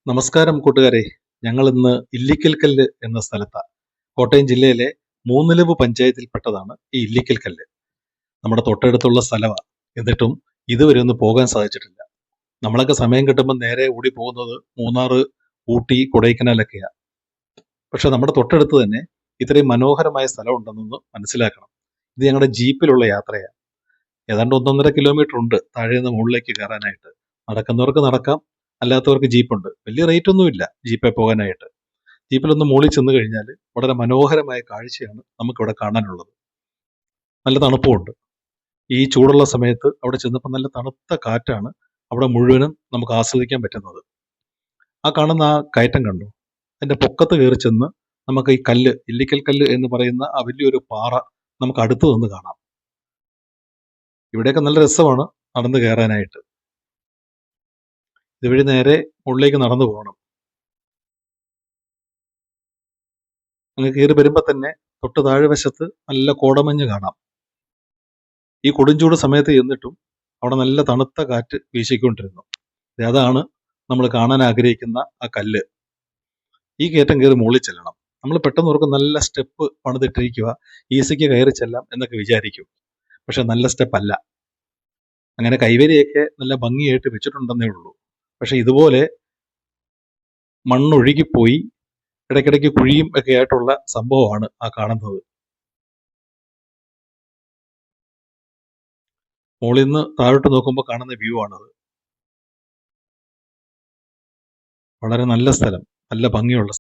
നമസ്കാരം കൂട്ടുകാരെ. ഞങ്ങൾ ഇന്ന് ഇല്ലിക്കൽ കല്ല് എന്ന സ്ഥലത്താണ്. കോട്ടയം ജില്ലയിലെ മൂന്നിലവ് പഞ്ചായത്തിൽപ്പെട്ടതാണ് ഈ ഇല്ലിക്കൽ കല്ല്. നമ്മുടെ തൊട്ടടുത്തുള്ള സ്ഥലമാണ്. എന്നിട്ടും ഇതുവരെ ഒന്നും പോകാൻ സാധിച്ചിട്ടില്ല. നമ്മളൊക്കെ സമയം കിട്ടുമ്പോൾ നേരെ ഓടി പോകുന്നത് മൂന്നാറ്, ഊട്ടി, കൊടൈക്കനാലൊക്കെയാണ്. പക്ഷെ നമ്മുടെ തൊട്ടടുത്ത് തന്നെ ഇത്രയും മനോഹരമായ സ്ഥലം ഉണ്ടെന്നൊന്ന് മനസ്സിലാക്കണം. ഇത് ഞങ്ങളുടെ ജീപ്പിലുള്ള യാത്രയാണ്. ഏതാണ്ട് 1.5 കിലോമീറ്റർ ഉണ്ട് താഴെ നിന്ന് മുകളിലേക്ക് കയറാനായിട്ട്. നടക്കുന്നവർക്ക് നടക്കാം, അല്ലാത്തവർക്ക് ജീപ്പുണ്ട്. വലിയ റേറ്റ് ഒന്നുമില്ല ജീപ്പിൽ പോകാനായിട്ട്. ജീപ്പിലൊന്ന് മുകളിൽ ചെന്ന് കഴിഞ്ഞാൽ വളരെ മനോഹരമായ കാഴ്ചയാണ് നമുക്കിവിടെ കാണാനുള്ളത്. നല്ല തണുപ്പുമുണ്ട്. ഈ ചൂടുള്ള സമയത്ത് അവിടെ ചെന്നപ്പോൾ നല്ല തണുത്ത കാറ്റാണ് അവിടെ മുഴുവനും നമുക്ക് ആസ്വദിക്കാൻ പറ്റുന്നത്. ആ കാണുന്ന ആ കയറ്റം കണ്ടു. അതിൻ്റെ പൊക്കത്ത് കയറി ചെന്ന് നമുക്ക് ഈ കല്ല്, ഇല്ലിക്കൽ കല്ല് എന്ന് പറയുന്ന ആ വലിയൊരു പാറ നമുക്ക് അടുത്ത് നിന്ന് കാണാം. ഇവിടെയൊക്കെ നല്ല രസമാണ് നടന്ന് കയറാനായിട്ട്. ഇതുവഴി നേരെ മുകളിലേക്ക് നടന്നു പോകണം. അങ്ങ് കയറി വരുമ്പോൾ തന്നെ തൊട്ട് താഴെ വശത്ത് നല്ല കോടമഞ്ഞ് കാണാം. ഈ കൊടുംചൂട് സമയത്ത് ചെന്നിട്ടും അവിടെ നല്ല തണുത്ത കാറ്റ് വീശിക്കൊണ്ടിരുന്നു. അതാണ് നമ്മൾ കാണാൻ ആഗ്രഹിക്കുന്ന ആ കല്ല്. ഈ കയറ്റം കയറി മുകളിൽ ചെല്ലണം. നമ്മൾ പെട്ടെന്ന് ഓർക്കും നല്ല സ്റ്റെപ്പ് പണിതിട്ടിരിക്കുക, ഈസിക്ക് കയറി ചെല്ലാം എന്നൊക്കെ വിചാരിക്കും. പക്ഷെ നല്ല സ്റ്റെപ്പ് അല്ല. അങ്ങനെ കൈവരിയൊക്കെ നല്ല ഭംഗിയായിട്ട് വെച്ചിട്ടുണ്ടെന്നേ ഉള്ളൂ. പക്ഷെ ഇതുപോലെ മണ്ണൊഴുകിപ്പോയി ഇടയ്ക്കിടയ്ക്ക് കുഴിയും ഒക്കെ ആയിട്ടുള്ള സംഭവമാണ് ആ കാണുന്നത്. മുകളിൽ നിന്ന് താഴോട്ട് നോക്കുമ്പോൾ കാണുന്ന വ്യൂ ആണത്. വളരെ നല്ല സ്ഥലം, നല്ല ഭംഗിയുള്ള